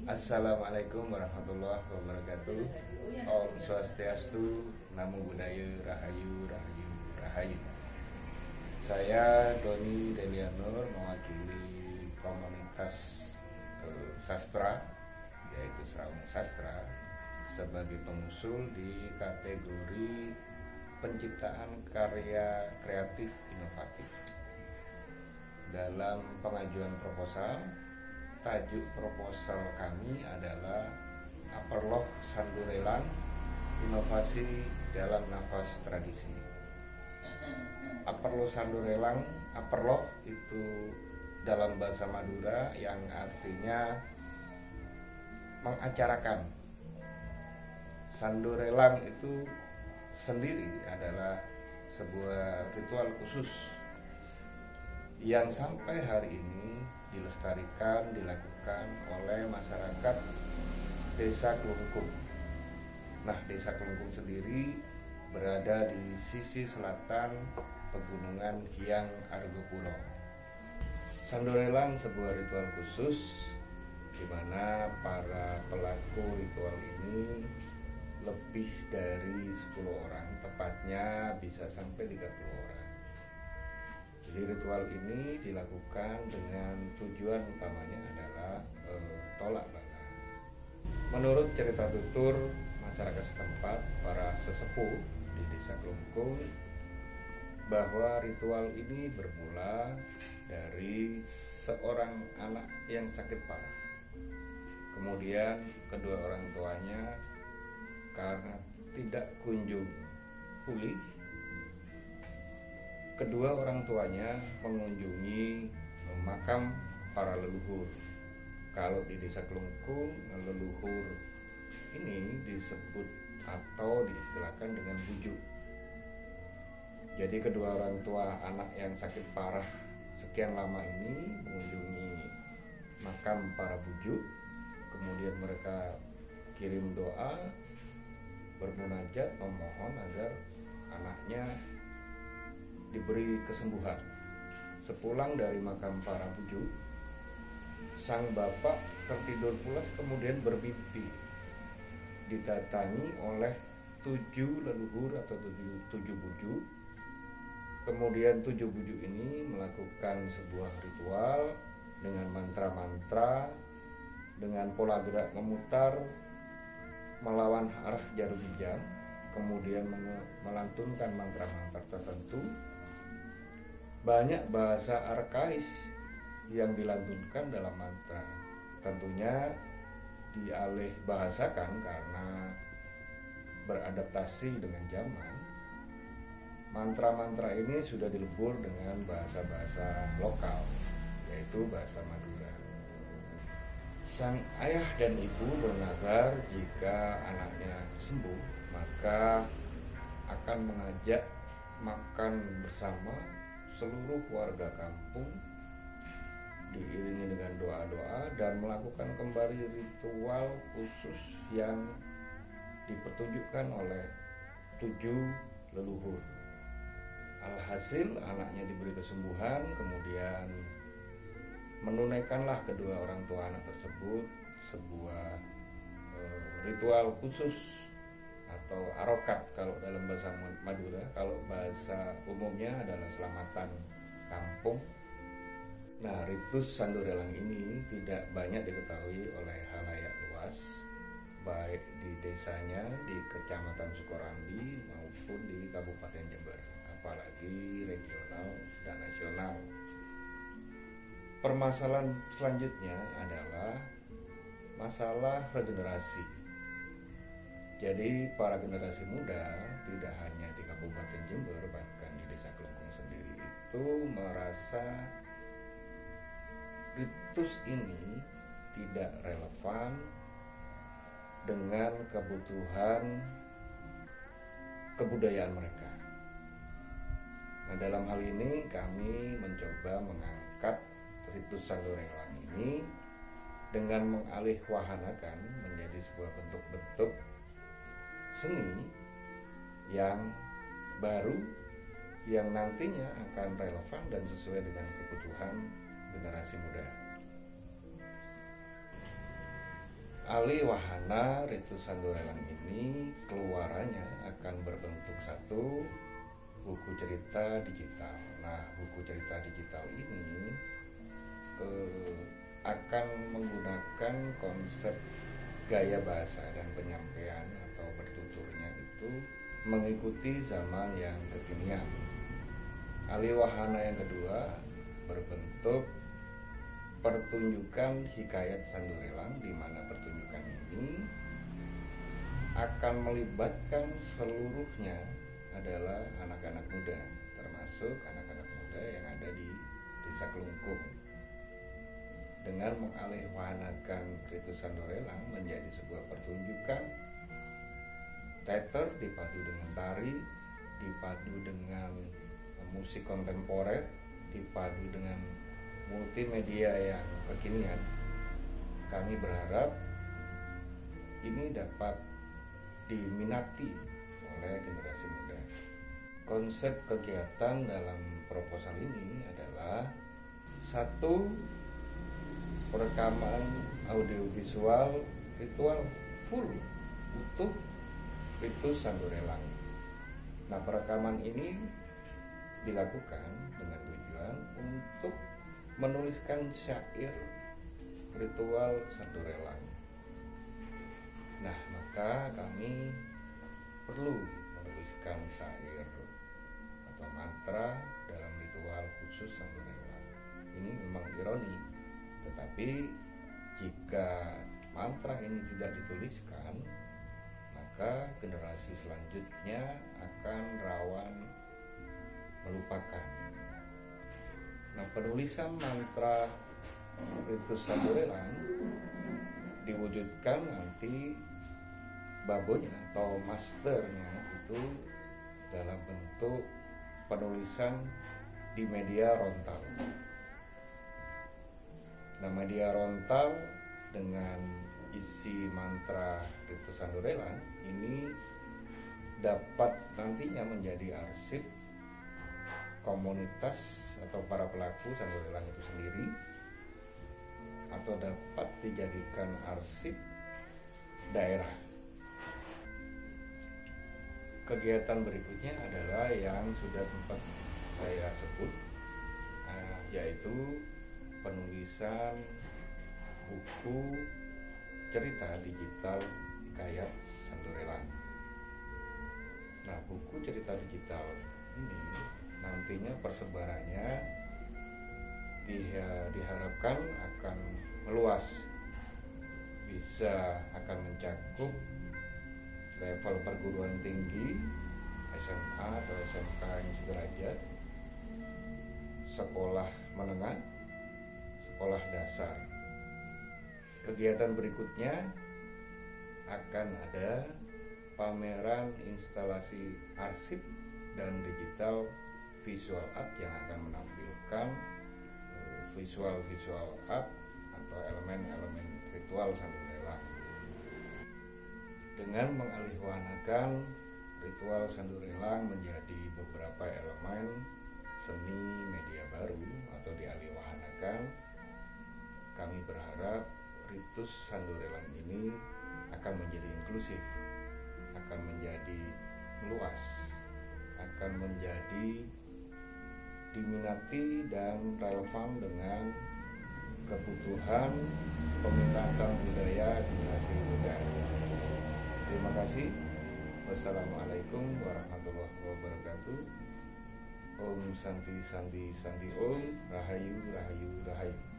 Assalamualaikum warahmatullahi wabarakatuh. Om Swastiastu, Namo Buddhaya, Rahayu, Rahayu, Rahayu. Saya Doni Delianur mewakili komunitas sastra, yaitu Serawung Sastra, sebagai pengusul di kategori penciptaan karya kreatif inovatif. Dalam pengajuan proposal, tajuk proposal kami adalah Aperloh Sandurelang, Inovasi dalam Nafas Tradisi. Aperloh Sandurelang, Aperloh itu dalam bahasa Madura yang artinya mengacarakan. Sandurelang itu sendiri adalah sebuah ritual khusus yang sampai hari ini dilestarikan, dilakukan oleh masyarakat Desa Klungkung. Nah, Desa Klungkung sendiri berada di sisi selatan Pegunungan Hyang Argopuro. Sandurelang sebuah ritual khusus di mana para pelaku ritual ini lebih dari 10 orang, tepatnya bisa sampai 30 orang. Jadi ritual ini dilakukan dengan tujuan utamanya adalah tolak bala. Menurut cerita tutur masyarakat setempat, para sesepuh di Desa Klungkung, bahwa ritual ini bermula dari seorang anak yang sakit parah. Kemudian kedua orang tuanya karena tidak kunjung pulih, kedua orang tuanya mengunjungi makam para leluhur. Kalau di Desa Klungkung, leluhur ini disebut atau diistilahkan dengan bujuk. Jadi kedua orang tua anak yang sakit parah sekian lama ini mengunjungi makam para bujuk. Kemudian mereka kirim doa, bermunajat, memohon agar anaknya diberi kesembuhan. Sepulang dari makam para bujuk, sang bapak tertidur pulas, kemudian bermimpi didatangi oleh 7 leluhur atau 7 bujuk. Kemudian 7 bujuk ini melakukan sebuah ritual dengan mantra-mantra, dengan pola gerak memutar melawan arah jarum jam, kemudian melantunkan mantra-mantra tertentu. Banyak bahasa arkais yang dilantunkan dalam mantra. Tentunya dialih bahasakan karena beradaptasi dengan zaman. Mantra-mantra ini sudah dilebur dengan bahasa-bahasa lokal, yaitu bahasa Madura. Sang ayah dan ibu bernazar jika anaknya sembuh, maka akan mengajak makan bersama seluruh warga kampung, diiringi dengan doa-doa dan melakukan kembali ritual khusus yang dipertunjukkan oleh 7 leluhur. Alhasil anaknya diberi kesembuhan, kemudian menunaikanlah kedua orang tua anak tersebut sebuah ritual khusus atau arokat kalau dalam bahasa Madura. Kalau bahasa umumnya adalah selamatan kampung. Nah, ritus Sandurelang ini tidak banyak diketahui oleh khalayak luas, baik di desanya, di Kecamatan Sukorambi maupun di Kabupaten Jember, apalagi regional dan nasional. Permasalahan selanjutnya adalah masalah regenerasi. Jadi para generasi muda tidak hanya di Kabupaten Jember, bahkan di Desa Klungkung sendiri itu merasa ritus ini tidak relevan dengan kebutuhan kebudayaan mereka. Nah, dalam hal ini kami mencoba mengangkat ritus Sandurelang ini dengan mengalihwahanakan menjadi sebuah bentuk-bentuk seni yang baru, yang nantinya akan relevan dan sesuai dengan kebutuhan generasi muda. Ali wahana Ritus Sandorelang ini keluarannya akan berbentuk satu buku cerita digital. Nah, buku cerita digital ini akan menggunakan konsep gaya bahasa dan penyampaian atau bertuturnya itu mengikuti zaman yang kekinian. Ali wahana yang kedua berbentuk pertunjukan hikayat Sandorelang, di mana pertunjukan ini akan melibatkan seluruhnya adalah anak-anak muda, termasuk anak-anak muda yang ada di Desa Kelungkung. Dengan mengalihwahanakan Ritus Sandorelang menjadi sebuah pertunjukan teater dipadu dengan tari, dipadu dengan musik kontemporer, dipadu dengan multimedia yang kekinian, kami berharap ini dapat diminati oleh generasi muda. Konsep kegiatan dalam proposal ini adalah satu, perekaman audiovisual ritual full utuh Ritus Sandorelang. Nah, perekaman ini dilakukan dengan tujuan untuk menuliskan syair ritual Sandorelang. Nah, maka kami perlu menuliskan syair atau mantra dalam ritual khusus Sandorelang. Ini memang ironi, tetapi jika mantra ini tidak dituliskan, maka generasi selanjutnya akan rawan melupakan. Nah, penulisan mantra Ritus Sandorelang diwujudkan nanti babonya atau masternya itu dalam bentuk penulisan di media rontal. Nah, media rontal dengan isi mantra Ritus Sandorelang ini dapat nantinya menjadi arsip komunitas atau para pelaku Sandorelang itu sendiri, atau dapat dijadikan arsip daerah. Kegiatan berikutnya adalah yang sudah sempat saya sebut, yaitu penulisan buku cerita digital hikayat Sandorelang. Nah, buku cerita digital ini nantinya persebarannya diharapkan akan meluas, bisa akan mencakup level perguruan tinggi, SMA atau SMK yang sederajat, sekolah menengah, sekolah dasar. Kegiatan berikutnya akan ada pameran instalasi arsip dan digital visual art yang akan menampilkan visual art atau elemen-elemen ritual Sandorelang. Dengan mengalihwahanakan ritual Sandorelang menjadi beberapa elemen seni media baru atau dialihwahanakan, kami berharap Ritus Sandorelang ini akan menjadi inklusif, akan menjadi luas, akan menjadi diminati dan relevan dengan kebutuhan pementasan budaya generasi muda. Terima kasih. Wassalamualaikum warahmatullahi wabarakatuh. Om Santi Santi Santi Om. Rahayu Rahayu Rahayu.